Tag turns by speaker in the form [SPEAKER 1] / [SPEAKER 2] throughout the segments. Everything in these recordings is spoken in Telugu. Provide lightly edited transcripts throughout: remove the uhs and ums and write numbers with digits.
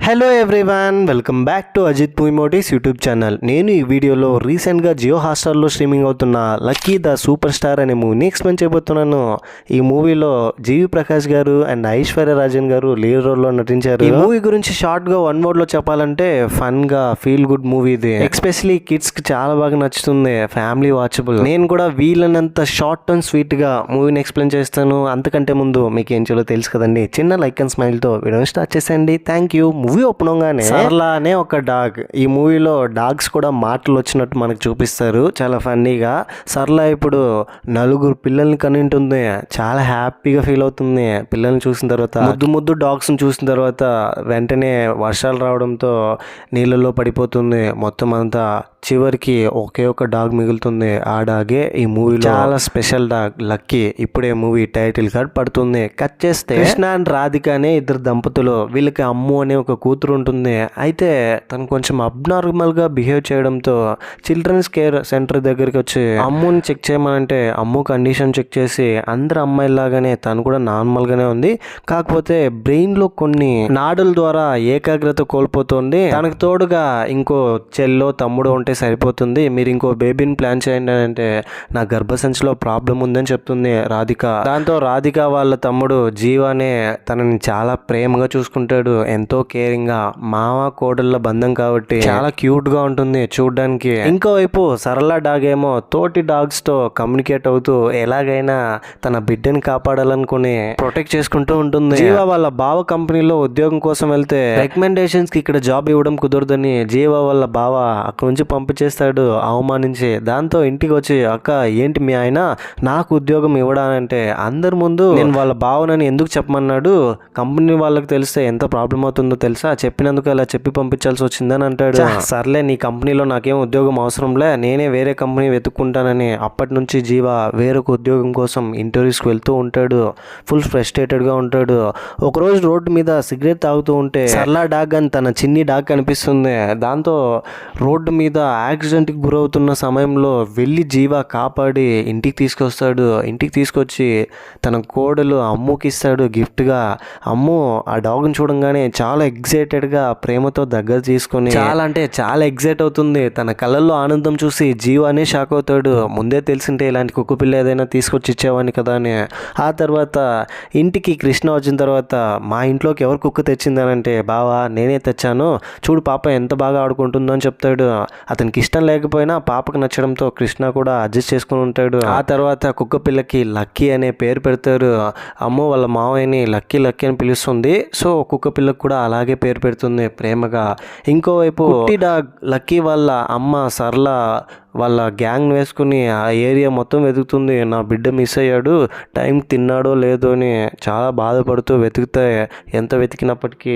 [SPEAKER 1] Hello everyone, welcome back to Ajith movie motives YouTube channel. నేను ఈ వీడియోలో రీసెంట్గా జియో హాట్స్టార్లో స్ట్రీమింగ్ అవుతున్న లక్కీ ద సూపర్ స్టార్ అనే మూవీని ఎక్స్ప్లెయిన్ చేయబోతున్నాను. ఈ మూవీలో జీవి ప్రకాష్ గారు అండ్ ఐశ్వర్య రాజన్ గారు లీడ్ రోల్లో నటించారు. ఈ మూవీ గురించి షార్ట్గా వన్ వర్డ్లో చెప్పాలంటే ఫన్గా ఫీల్ గుడ్ మూవీ ఇది. ఎస్పెషలీ కిడ్స్కి చాలా బాగా నచ్చుతుంది, ఫ్యామిలీ వాచబుల్. నేను కూడా వీలైనంత షార్ట్ అండ్ స్వీట్గా మూవీని ఎక్స్ప్లెయిన్ చేస్తాను. అంతకంటే ముందు మీకు ఏం చేయాలో తెలుసు కదండి, చిన్న లైక్ అండ్ స్మైల్తో వీడియోని స్టార్ట్ చేసేయండి. Thank you. మూవీ ఓపెన్ అవగానే సర్లా అనే ఒక డాగ్, ఈ మూవీలో డాగ్స్ కూడా మాటలు వచ్చినట్టు మనకు చూపిస్తారు, చాలా ఫన్నీగా. సర్లా ఇప్పుడు 4 పిల్లల్ని కనింటుంది, చాలా హ్యాపీగా ఫీల్ అవుతుంది. పిల్లల్ని చూసిన తర్వాత ముద్దు డాగ్స్ని చూసిన తర్వాత వెంటనే వర్షాలు రావడంతో నీళ్ళల్లో పడిపోతుంది మొత్తం అంతా. చివరికి ఒకే ఒక డాగ్ మిగులుతుంది, ఆ డాగే ఈ మూవీలో చాలా స్పెషల్ డాగ్ లక్కీ. ఇప్పుడే మూవీ టైటిల్ కార్డ్ పడుతుంది. కట్ చేస్తే కృష్ణ అండ్ రాధిక అనే ఇద్దరు దంపతులు, వీళ్ళకి అమ్ము అనే ఒక కూతురు ఉంటుంది. అయితే తను కొంచెం అబ్నార్మల్ గా బిహేవ్ చేయడంతో చిల్డ్రన్స్ కేర్ సెంటర్ దగ్గరికి వచ్చి అమ్ముని చెక్ చేయమనంటే అమ్ము కండిషన్ చెక్ చేసి అందరు అమ్మాయిలాగానే తను కూడా నార్మల్ గానే ఉంది, కాకపోతే బ్రెయిన్ లో కొన్ని నాడుల ద్వారా ఏకాగ్రత కోల్పోతుంది. తనకు తోడుగా ఇంకో చెల్లో తమ్ముడు ఉంటే సరిపోతుంది, మీరు ఇంకో బేబీని ప్లాన్ చేయండి అని అంటే నా గర్భసంచిలో ప్రాబ్లం ఉందని చెప్తుంది రాధిక. దాంతో రాధిక వాళ్ళ తమ్ముడు జీవానే తనని చాలా ప్రేమగా చూసుకుంటాడు, ఎంతో కేరింగ్ గా. మామ కోడళ్ళ బంధం కాబట్టి చాలా క్యూట్ గా ఉంటుంది చూడడానికి. ఇంకోవైపు సరళ డాగ్ ఏమో తోటి డాగ్స్ తో కమ్యూనికేట్ అవుతూ ఎలాగైనా తన బిడ్డని కాపాడాలనుకుని ప్రొటెక్ట్ చేసుకుంటూ ఉంటుంది. జీవా వాళ్ళ బావ కంపెనీలో ఉద్యోగం కోసం వెళ్తే రికమెండేషన్స్ కి ఇక్కడ జాబ్ ఇవ్వడం కుదరదని జీవా వాళ్ళ బావ అక్కడ నుంచి పంపించేస్తాడు అవమానించి. దాంతో ఇంటికి వచ్చి అక్క ఏంటి మీ ఆయన నాకు ఉద్యోగం ఇవ్వడానంటే అందరి ముందు నేను వాళ్ళ బావనని ఎందుకు చెప్పమన్నాడు, కంపెనీ వాళ్ళకి తెలిస్తే ఎంత ప్రాబ్లం అవుతుందో తెలుసా, చెప్పినందుకు అలా చెప్పి పంపించాల్సి వచ్చిందని అంటాడు. సర్లే నీ కంపెనీలో నాకేం ఉద్యోగం అవసరంలే, నేనే వేరే కంపెనీ వెతుక్కుంటానని అప్పటి నుంచి జీవా వేరొక ఉద్యోగం కోసం ఇంటర్వ్యూస్కి వెళ్తూ ఉంటాడు. ఫుల్ ఫ్రస్ట్రేటెడ్గా ఉంటాడు. ఒకరోజు రోడ్డు మీద సిగరెట్ తాగుతూ ఉంటే సర్లా డాగ్ అని తన చిన్ని డాగ్ కనిపిస్తుంది. దాంతో రోడ్డు మీద యాక్సిడెంట్కి గురవుతున్న సమయంలో వెళ్ళి జీవా కాపాడి ఇంటికి తీసుకొస్తాడు. ఇంటికి తీసుకొచ్చి తన కోడలు అమ్ముకి ఇస్తాడు గిఫ్ట్గా. అమ్ము ఆ డాగ్ని చూడంగానే చాలా ఎగ్జైటెడ్గా ప్రేమతో దగ్గర తీసుకొని చాలా అంటే చాలా ఎగ్జైట్ అవుతుంది. తన కళ్ళల్లో ఆనందం చూసి జీవానే షాక్ అవుతాడు. ముందే తెలిసింటే ఇలాంటి కుక్క పిల్ల ఏదైనా తీసుకొచ్చి ఇచ్చేవాడిని కదా అని. ఆ తర్వాత ఇంటికి కృష్ణ వచ్చిన తర్వాత మా ఇంట్లోకి ఎవరు కుక్క తెచ్చిందనంటే బావా నేనే తెచ్చాను, చూడు పాప ఎంత బాగా ఆడుకుంటుందో అని చెప్తాడు. అతనికి ఇష్టం లేకపోయినా పాపకు నచ్చడంతో కృష్ణ కూడా అడ్జస్ట్ చేసుకుని ఉంటాడు. ఆ తర్వాత కుక్క పిల్లకి లక్కీ అనే పేరు పెడతారు. అమ్మ వాళ్ళ మావయ్యని లక్కీ లక్కీ అని పిలుస్తుంది, సో కుక్క పిల్లకు కూడా అలాగే పేరు పెడుతుంది ప్రేమగా. ఇంకోవైపు కుట్టి డాగ్ లక్కీ వాళ్ళ అమ్మ సరళ వాళ్ళ గ్యాంగ్ వేసుకుని ఆ ఏరియా మొత్తం వెతుకుతుంది. నా బిడ్డ మిస్ అయ్యాడు, టైం తిన్నాడో లేదో అని చాలా బాధపడుతూ వెతికితే ఎంత వెతికినప్పటికీ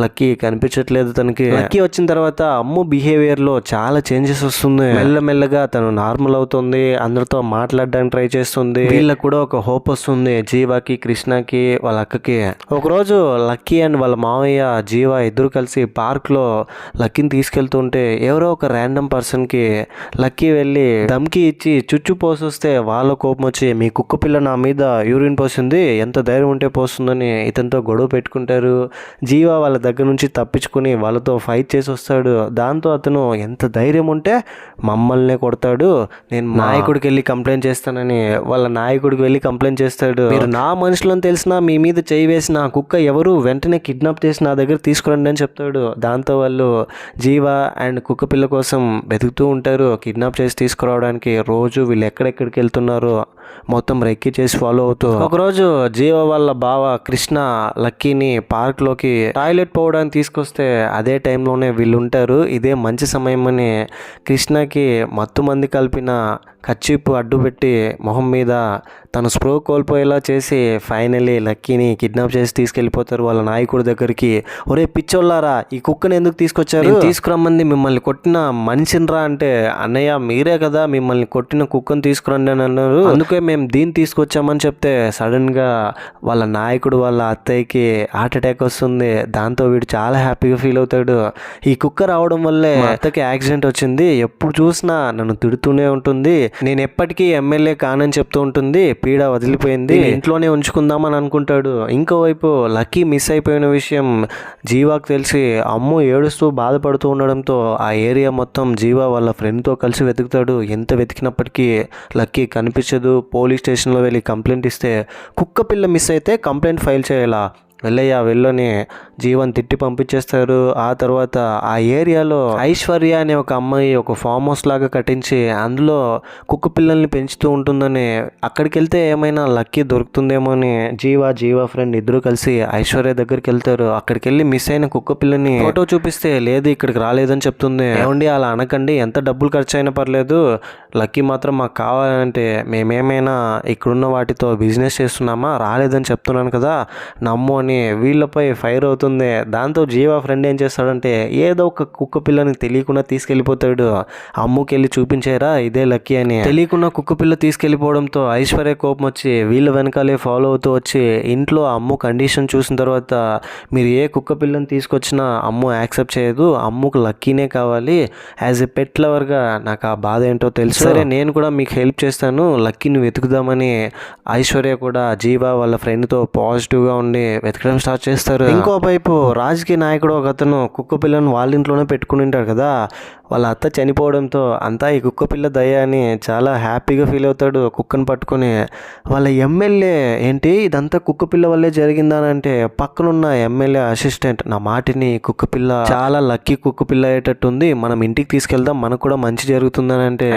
[SPEAKER 1] లక్కీ కనిపించట్లేదు తనకి. లక్కీ వచ్చిన తర్వాత అమ్ము బిహేవియర్లో చాలా చేంజెస్ వస్తుంది. మెల్లమెల్లగా తను నార్మల్ అవుతుంది, అందరితో మాట్లాడడానికి ట్రై చేస్తుంది. వీళ్ళకి కూడా ఒక హోప్ వస్తుంది, జీవాకి కృష్ణకి వాళ్ళ అక్కకి. ఒకరోజు లక్కీ అండ్ వాళ్ళ మావయ్య జీవా ఇద్దరు కలిసి పార్క్లో లక్కీని తీసుకెళ్తుంటే ఎవరో ఒక ర్యాండమ్ పర్సన్కి లక్కీ వెళ్ళి దమ్కి ఇచ్చి చుచ్చు పోసొస్తే వాళ్ళ కోపం వచ్చి మీ కుక్క పిల్ల నా మీద యూరిన్ పోసింది, ఎంత ధైర్యం ఉంటే పోస్తుందని ఇతనితో గొడవ పెట్టుకుంటారు. జీవా వాళ్ళ దగ్గర నుంచి తప్పించుకుని వాళ్ళతో ఫైట్ చేసి వస్తాడు. దాంతో అతను ఎంత ధైర్యం ఉంటే మమ్మల్నే కొడతాడు, నేను నాయకుడికి వెళ్ళి కంప్లైంట్ చేస్తానని వాళ్ళ నాయకుడికి వెళ్ళి కంప్లైంట్ చేస్తాడు. మీరు నా మనుషులను తెలిసినా మీ మీద చేయి వేసిన కుక్క ఎవరు, వెంటనే కిడ్నాప్ చేసి నా దగ్గర తీసుకురండి అని చెప్తాడు. దాంతో వాళ్ళు జీవా అండ్ కుక్క పిల్ల కోసం వెతుకుతూ ఉంటారు. కిడ్నాప్ చేసి తీసుకురావడానికి రోజు వీళ్ళు ఎక్కడెక్కడికి వెళ్తున్నారో మొత్తం రెక్కి చేసి ఫాలో అవుతూ ఒకరోజు జీవ వాళ్ళ బావ కృష్ణ లక్కీని పార్క్లోకి టాయిలెట్ పోవడానికి తీసుకొస్తే అదే టైంలోనే వీళ్ళు ఉంటారు. ఇదే మంచి సమయం అని కృష్ణకి మత్తు మంది కలిపిన కచ్చిప్పు అడ్డుపెట్టి మొహం మీద తను స్ప్రో కోల్పోయేలా చేసి ఫైనల్లీ లక్కీని కిడ్నాప్ చేసి తీసుకెళ్ళిపోతారు వాళ్ళ నాయకుడి దగ్గరికి. ఒరే పిచ్చోళ్ళారా, ఈ కుక్కని ఎందుకు తీసుకొచ్చారు, తీసుకురమ్మంది మిమ్మల్ని కొట్టిన మనిషిని రా అంటే అన్నయ్య మీరే కదా మిమ్మల్ని కొట్టిన కుక్కను తీసుకురండి అని అన్నారు, అందుకే అందుకే మేము దీన్ని తీసుకొచ్చామని చెప్తే సడన్గా వాళ్ళ నాయకుడు వాళ్ళ అత్తయ్యకి హార్ట్ అటాక్ వస్తుంది. దాంతో వీడు చాలా హ్యాపీగా ఫీల్ అవుతాడు. ఈ కుక్క రావడం వల్లే మా అత్తకి యాక్సిడెంట్ వచ్చింది, ఎప్పుడు చూసినా నన్ను తిడుతూనే ఉంటుంది, నేను ఎప్పటికీ ఎమ్మెల్యే కానని చెప్తూ ఉంటుంది, పీడ వదిలిపోయింది, ఇంట్లోనే ఉంచుకుందామని అనుకుంటాడు. ఇంకోవైపు లక్కీ మిస్ అయిపోయిన విషయం జీవాకు తెలిసి అమ్ము ఏడుస్తూ బాధపడుతూ ఉండడంతో ఆ ఏరియా మొత్తం జీవా వాళ్ళ ఫ్రెండ్తో కలిసి వెతుకుతాడు. ఎంత వెతికినప్పటికీ లక్కీ కనిపించదు. పోలీస్ స్టేషన్లో వెళ్ళి కంప్లైంట్ ఇస్తే కుక్క పిల్ల మిస్ అయితే కంప్లైంట్ ఫైల్ చేయాలా, వెళ్ళని జీవన్ తిట్టి పంపించేస్తారు. ఆ తర్వాత ఆ ఏరియాలో ఐశ్వర్య అనే ఒక అమ్మాయి ఒక ఫామ్ హౌస్ లాగా కట్టించి అందులో కుక్క పిల్లల్ని పెంచుతూ ఉంటుందని, అక్కడికి వెళ్తే ఏమైనా లక్కీ దొరుకుతుందేమో అని జీవా ఫ్రెండ్ ఇద్దరు కలిసి ఐశ్వర్య దగ్గరికి వెళ్తారు. అక్కడికి వెళ్ళి మిస్ అయిన కుక్క పిల్లని ఫోటో చూపిస్తే లేదు ఇక్కడికి రాలేదని చెప్తుంది. ఏమండి అలా అనకండి, ఎంత డబ్బులు ఖర్చు అయినా పర్లేదు, లక్కీ మాత్రం మాకు కావాలంటే మేమేమైనా ఇక్కడున్న వాటితో బిజినెస్ చేస్తున్నామా, రాలేదని చెప్తున్నాను కదా నమ్ము అని వీళ్ళపై ఫైర్ అవుతుంది. దాంతో జీవా ఫ్రెండ్ ఏం చేస్తాడంటే ఏదో ఒక కుక్క పిల్లని తెలియకుండా తీసుకెళ్ళిపోతాడు. అమ్ముకి వెళ్ళి చూపించారా ఇదే లక్కీ అని. తెలియకుండా కుక్క పిల్ల తీసుకెళ్ళిపోవడంతో ఐశ్వర్య కోపం వచ్చి వీళ్ళ వెనకాలే ఫాలో అవుతూ వచ్చి ఇంట్లో అమ్ము కండిషన్ చూసిన తర్వాత మీరు ఏ కుక్క పిల్లని తీసుకొచ్చినా అమ్ము యాక్సెప్ట్ చేయదు, అమ్ముకు లక్కీనే కావాలి, యాజ్ ఎ పెట్ లవర్గా నాకు ఆ బాధ ఏంటో తెలుసు, సరే నేను కూడా మీకు హెల్ప్ చేస్తాను, లక్కీని వెతుకుదామని ఐశ్వర్య కూడా జీవా వాళ్ళ ఫ్రెండ్తో పాజిటివ్గా ఉండి వెతకడం స్టార్ట్ చేస్తారు. ఇంకో వైపు రాజకీయ నాయకుడు ఒక అతను కుక్క పిల్లను వాళ్ళ ఇంట్లోనే పెట్టుకుని ఉంటాడు కదా, వాళ్ళ అత్త చనిపోవడంతో అంతా ఈ కుక్క పిల్ల దయ అని చాలా హ్యాపీగా ఫీల్ అవుతాడు. కుక్కను పట్టుకొని వాళ్ళ ఎమ్మెల్యే ఏంటి ఇదంతా కుక్క పిల్ల వల్లే జరిగిందానంటే పక్కనున్న ఎమ్మెల్యే అసిస్టెంట్ నా మాటిని కుక్క పిల్ల చాలా లక్కీ కుక్క పిల్ల అయ్యేటట్టుంది, మనం ఇంటికి తీసుకెళ్దాం మనకు కూడా మంచి జరుగుతుందని అంటే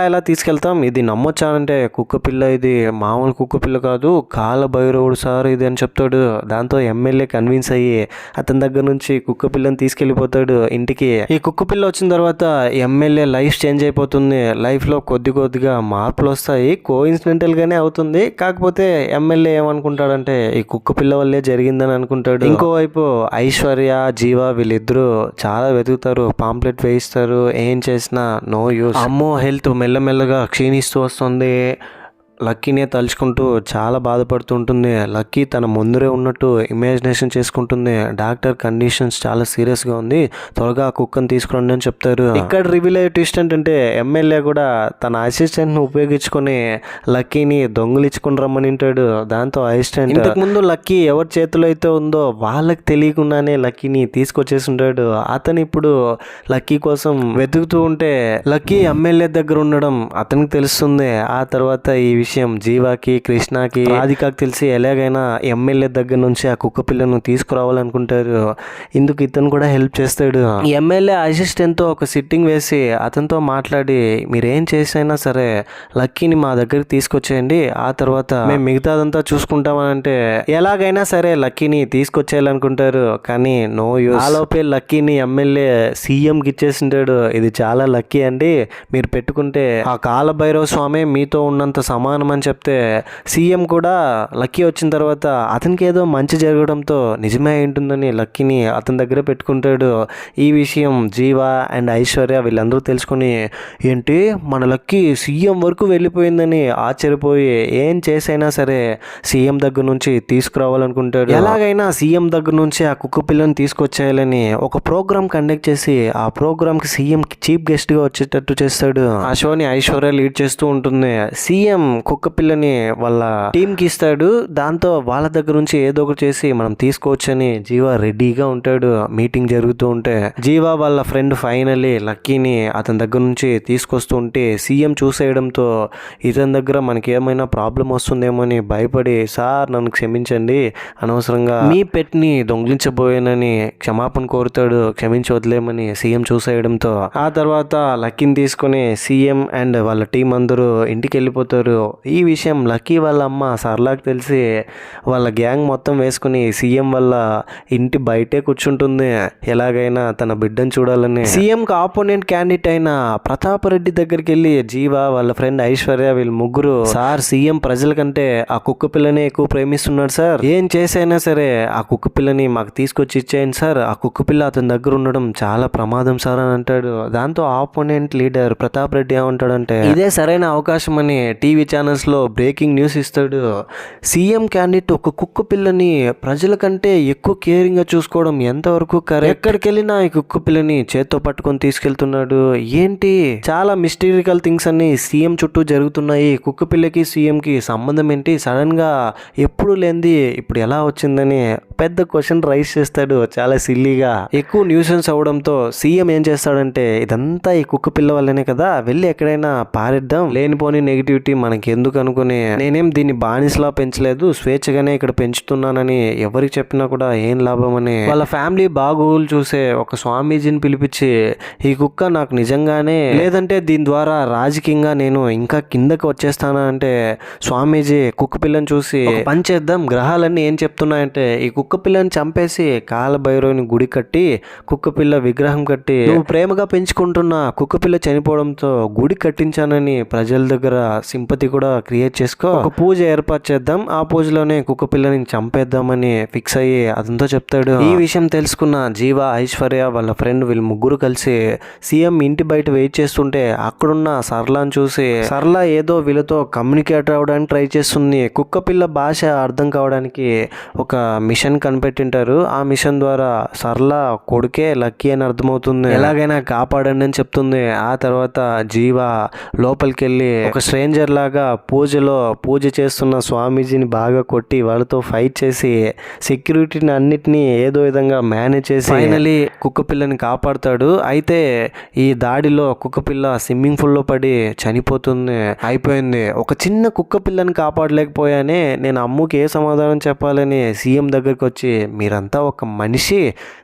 [SPEAKER 1] ఎలా తీసుకెళ్తాం, ఇది నమ్మొచ్చానంటే కుక్క పిల్ల ఇది మామూలు కుక్క పిల్ల కాదు, కాల భైరవుడు సార్ ఇది అని చెప్తాడు. దాంతో ఎమ్మెల్యే కన్విన్స్ అయ్యి అతని దగ్గర నుంచి కుక్క పిల్లని తీసుకెళ్లిపోతాడు ఇంటికి. ఈ కుక్క పిల్ల వచ్చిన తర్వాత ఎమ్మెల్యే లైఫ్ చేంజ్ అయిపోతుంది. లైఫ్లో కొద్దిగా మార్పులు వస్తాయి, కోఇన్సిడెంటల్ గానే అవుతుంది. కాకపోతే ఎమ్మెల్యే ఏమనుకుంటాడంటే ఈ కుక్క పిల్ల వల్లే జరిగిందని అనుకుంటాడు. ఇంకోవైపు ఐశ్వర్య జీవా వీళ్ళిద్దరూ చాలా వెతుకుతారు, పాంప్లెట్ వేయిస్తారు, ఏం చేసినా నో యూస్. అమ్మో హెల్త్ మెల్లమెల్లగా క్షీణిస్తూ వస్తుంది. లక్కీనే తలుచుకుంటూ చాలా బాధపడుతూ ఉంటుంది. లక్కీ తన ముందరే ఉన్నట్టు ఇమాజినేషన్ చేసుకుంటుంది. డాక్టర్ కండిషన్స్ చాలా సీరియస్గా ఉంది, త్వరగా ఆ కుక్కను తీసుకురండి అని చెప్తారు. ఇక్కడ రివీల్ అయ్యే ట్విస్ట్ ఏంటంటే ఎమ్మెల్యే కూడా తన అసిస్టెంట్ని ఉపయోగించుకొని లక్కీని దొంగలించుకుని రమ్మని ఉంటాడు. దాంతో అసిస్టెంట్ ఇంతకు ముందు లక్కీ ఎవరి చేతిలో అయితే ఉందో వాళ్ళకి తెలియకుండానే లక్కీని తీసుకొచ్చేసి ఉంటాడు. అతను ఇప్పుడు లక్కీ కోసం వెతుకుతూ ఉంటే లక్కీ ఎమ్మెల్యే దగ్గర ఉండడం అతనికి తెలుస్తుంది. ఆ తర్వాత ఈ విషయం జీవాకి కృష్ణకి రాధికాకి తెలిసి ఎలాగైనా ఎమ్మెల్యే దగ్గర నుంచి ఆ కుక్క పిల్లను తీసుకురావాలనుకుంటారు. ఇందుకు ఇతను కూడా హెల్ప్ చేస్తాడు. ఎమ్మెల్యే అసిస్టెంట్ తో ఒక సిట్టింగ్ వేసి అతనితో మాట్లాడి మీరేం చేసైనా సరే లక్కీని మా దగ్గరికి తీసుకొచ్చేయండి, ఆ తర్వాత మేము మిగతాదంతా చూసుకుంటామనంటే ఎలాగైనా సరే లక్కీని తీసుకొచ్చేయాలనుకుంటారు. కానీ నో యూస్. ఆలోపే లక్కీని ఎమ్మెల్యే సీఎంకి ఇచ్చేసింటాడు. ఇది చాలా లక్కీ అండి, మీరు పెట్టుకుంటే ఆ కాలభైరవ స్వామి మీతో ఉన్నంత సమానం అని చెప్తే సీఎం కూడా లక్కీ వచ్చిన తర్వాత అతనికి ఏదో మంచి జరగడంతో నిజమే ఉంటుందని లక్కీని అతని దగ్గర పెట్టుకుంటాడు. ఈ విషయం జీవా అండ్ ఐశ్వర్య వీళ్ళందరూ తెలుసుకొని ఏంటి మన లక్కీ సీఎం వరకు వెళ్ళిపోయిందని ఆశ్చర్యపోయి ఏం చేసైనా సరే సీఎం దగ్గర నుంచి తీసుకురావాలనుకుంటాడు. ఎలాగైనా సీఎం దగ్గర నుంచి ఆ కుక్క పిల్లని తీసుకొచ్చేయాలని ఒక ప్రోగ్రామ్ కండక్ట్ చేసి ఆ ప్రోగ్రామ్కి సీఎం చీఫ్ గెస్ట్గా వచ్చేటట్టు చేస్తాడు. ఆ షోని ఐశ్వర్య లీడ్ చేస్తూ ఉంటుంది. సీఎం కుక్క పిల్లని వాళ్ళ టీంకి ఇస్తాడు. దాంతో వాళ్ళ దగ్గర నుంచి ఏదో ఒకటి చేసి మనం తీసుకోవచ్చని జీవా రెడీగా ఉంటాడు. మీటింగ్ జరుగుతూ ఉంటే జీవా వాళ్ళ ఫ్రెండ్ ఫైనల్లీ లక్కీని అతని దగ్గర నుంచి తీసుకొస్తూ ఉంటే సీఎం చూసేయడంతో ఇతని దగ్గర మనకి ఏమైనా ప్రాబ్లం వస్తుందేమో అని భయపడి సార్ నన్ను క్షమించండి, అనవసరంగా మీ పెట్ని దొంగిలించబోయానని క్షమాపణ కోరుతాడు, క్షమించి వదిలేమని సీఎం చూసేయడంతో ఆ తర్వాత లక్కీని తీసుకుని సీఎం అండ్ వాళ్ళ టీం అందరూ ఇంటికి వెళ్ళిపోతారు. ఈ విషయం లక్కీ వాళ్ళ అమ్మ సర్లాకి తెలిసి వాళ్ళ గ్యాంగ్ మొత్తం వేసుకుని సీఎం వల్ల ఇంటి బయటే కూర్చుంటుంది. ఎలాగైనా తన బిడ్డను చూడాలని సీఎంకి ఆపోనెంట్ క్యాండిడేట్ అయిన ప్రతాప్ రెడ్డి దగ్గరికి వెళ్ళి జీవా వాళ్ళ ఫ్రెండ్ ఐశ్వర్య వీళ్ళు ముగ్గురు సార్ సీఎం ప్రజల కంటే ఆ కుక్క పిల్లని ఎక్కువ ప్రేమిస్తున్నాడు సార్, ఏం చేసైనా సరే ఆ కుక్క పిల్లని మాకు తీసుకొచ్చి ఇచ్చేయండి సార్, ఆ కుక్క పిల్ల అతని దగ్గర ఉండడం చాలా ప్రమాదం సార్ అని అంటాడు. దాంతో ఆపోనెంట్ లీడర్ ప్రతాప్ రెడ్డి ఏమంటాడంటే ఇదే సరైన అవకాశం అని టీవీ ఛానల్ ఛానల్స్లో బ్రేకింగ్ న్యూస్ ఇస్తాడు. సీఎం క్యాండిడేట్ ఒక కుక్క పిల్లని ప్రజల కంటే ఎక్కువ కేరింగ్గా చూసుకోవడం ఎంతవరకు కరెక్ట్? ఎక్కడికి వెళ్ళినా ఈ కుక్క పిల్లని చేత్తో పట్టుకొని తీసుకెళ్తున్నాడు. ఏంటి చాలా మిస్టీరికల్ థింగ్స్ అన్ని సీఎం చుట్టూ జరుగుతున్నాయి. కుక్క పిల్లకి సీఎంకి సంబంధం ఏంటి? సడన్ గా ఎప్పుడు లేనిది ఇప్పుడు ఎలా వచ్చిందని పెద్ద క్వశ్చన్ రైజ్ చేస్తాడు. చాలా సిల్లీగా ఎక్కువ న్యూసెన్స్ అవడంతో సీఎం ఏం చేస్తాడంటే ఇదంతా ఈ కుక్క పిల్ల వల్లనే కదా, వెళ్ళి ఎక్కడైనా పారేద్దాం, లేనిపోని నెగిటివిటీ మనకి ఎందుకు అనుకుని నేనేం దీన్ని బానిసలా పెంచలేదు, స్వేచ్ఛగానే ఇక్కడ పెంచుతున్నానని ఎవరికి చెప్పినా కూడా ఏం లాభం అని వాళ్ళ ఫ్యామిలీ బాగోగులు చూసే ఒక స్వామీజీని పిలిపించి ఈ కుక్క నాకు నిజంగానే లేదంటే దీని ద్వారా రాజకీయంగా నేను ఇంకా కిందకి వచ్చేస్తానా అంటే స్వామీజీ కుక్క పిల్లని చూసి పని చేద్దాం, గ్రహాలన్నీ ఏం చెప్తున్నాయంటే ఈ కుక్క పిల్లని చంపేసి కాలభైరవుని గుడి కట్టి కుక్క పిల్ల విగ్రహం కట్టి నువ్వు ప్రేమగా పెంచుకుంటున్న కుక్క పిల్ల చనిపోవడంతో గుడి కట్టించానని ప్రజల దగ్గర సింపతి కూడా క్రియేట్ చేసుకో, ఒక పూజ ఏర్పాటు చేద్దాం, ఆ పూజలోనే కుక్క పిల్లని చంపేద్దామని ఫిక్స్ అయ్యి అదంతా చెప్తాడు. ఈ విషయం తెలుసుకున్న జీవ, ఐశ్వర్య వాళ్ళ ఫ్రెండ్ వీళ్ళు ముగ్గురు కలిసి సీఎం ఇంటి బయట వెయిట్ చేస్తుంటే అక్కడున్న సరళాని చూసి సరళ ఏదో వీళ్ళతో కమ్యూనికేట్ అవ్వడానికి ట్రై చేస్తుంది. కుక్క పిల్ల భాష అర్థం కావడానికి ఒక మిషన్ కనిపెట్టింటారు. ఆ మిషన్ ద్వారా సరళ కొడుకే లక్కీ అని అర్థమవుతుంది. ఎలాగైనా కాపాడండి అని చెప్తుంది. ఆ తర్వాత జీవ లోపలికి వెళ్ళి ఒక స్ట్రేంజర్ లాగా పూజ చేస్తున్న స్వామీజీని బాగా కొట్టి వాళ్ళతో ఫైట్ చేసి సెక్యూరిటీని అన్నిటినీ ఏదో విధంగా మేనేజ్ చేసి ఫైనలీ కుక్క పిల్లని కాపాడుతాడు. అయితే ఈ దాడిలో కుక్క పిల్ల స్విమ్మింగ్ పూల్ లో పడి చనిపోతుంది. అయిపోయింది. ఒక చిన్న కుక్క పిల్లని కాపాడలేకపోయానే, నేను అమ్ముకి ఏ సమాధానం చెప్పాలని సీఎం దగ్గరికి వచ్చి మీరంతా ఒక మనిషి,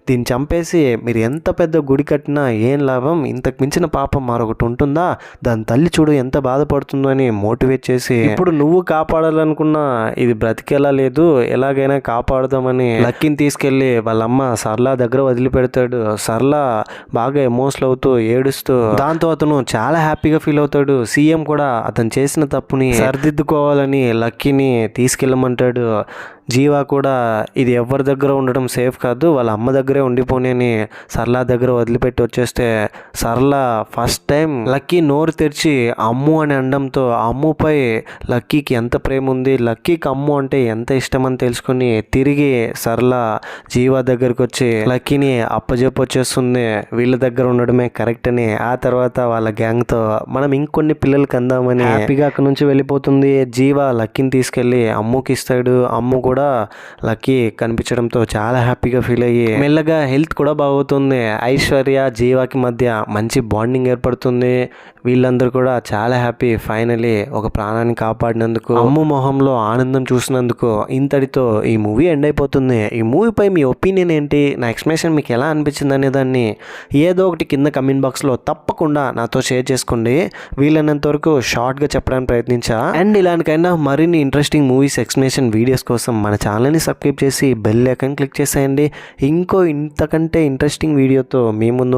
[SPEAKER 1] దీన్ని చంపేసి మీరు ఎంత పెద్ద గుడి కట్టినా ఏం లాభం, ఇంతకు మించిన పాపం మరొకటి ఉంటుందా, దాని తల్లి చూడు ఎంత బాధపడుతుందో అని మోటివేట్ చేసి ఇప్పుడు నువ్వు కాపాడాలనుకున్నా ఇది బ్రతికేలా లేదు, ఎలాగైనా కాపాడదామని లక్కీని తీసుకెళ్లి వాళ్ళ అమ్మ సరళ దగ్గర వదిలిపెడతాడు. సరళ బాగా ఎమోషనల్ అవుతూ ఏడుస్తూ దాంతో అతను చాలా హ్యాపీగా ఫీల్ అవుతాడు. సీఎం కూడా అతను చేసిన తప్పుని సరిదిద్దుకోవాలని లక్కీని తీసుకెళ్ళమంటాడు. జీవా కూడా ఇది ఎవరి దగ్గర ఉండడం సేఫ్ కాదు, వాళ్ళ అమ్మ దగ్గరే ఉండిపోని అని సరళ దగ్గర వదిలిపెట్టి వచ్చేస్తే సరళ ఫస్ట్ టైం లక్కీ నోరు తెరిచి అమ్ము అని అనడంతో అమ్ముపై లక్కీకి ఎంత ప్రేమ ఉంది, లక్కీకి అమ్ము అంటే ఎంత ఇష్టం అని తెలుసుకుని తిరిగి సరళ జీవా దగ్గరికి వచ్చి లక్కీని అప్పజెప్పొచ్చేస్తుంది. వీళ్ళ దగ్గర ఉండడమే కరెక్ట్ అని. ఆ తర్వాత వాళ్ళ గ్యాంగ్తో మనం ఇంకొన్ని పిల్లలకి అందామని హ్యాపీగా అక్కడ నుంచి వెళ్ళిపోతుంది. జీవా లక్కీని తీసుకెళ్ళి అమ్ముకి ఇస్తాడు. అమ్ము కూడా లక్కీ కనిపించడంతో చాలా హ్యాపీగా ఫీల్ అయ్యి మెల్లగా హెల్త్ కూడా బాగుతుంది. ఐశ్వర్య జీవాకి మధ్య మంచి బాండింగ్ ఏర్పడుతుంది. వీళ్ళందరూ కూడా చాలా హ్యాపీ. ఫైనలీ ఒక ప్రాణాన్ని కాపాడినందుకు, అమ్ము మొహంలో ఆనందం చూసినందుకు ఇంతటితో ఈ మూవీ ఎండ్ అయిపోతుంది. ఈ మూవీపై మీ ఒపీనియన్ ఏంటి, నా ఎక్స్ప్లెనేషన్ మీకు ఎలా అనిపించింది అనే దాన్ని ఏదో ఒకటి కింద కమెంట్ బాక్స్లో తప్పకుండా నాతో షేర్ చేసుకోండి. వీలైనంత వరకు షార్ట్గా చెప్పడానికి ప్రయత్నించా. అండ్ ఇలాంటికైనా మరిన్ని ఇంట్రెస్టింగ్ మూవీస్ ఎక్స్ప్లెనేషన్ వీడియోస్ కోసం మన ఛానల్ని సబ్స్క్రైబ్ చేసి బెల్ ఐకాన్ క్లిక్ చేసేయండి. ఇంతకంటే ఇంట్రెస్టింగ్ వీడియోతో మీ ముందు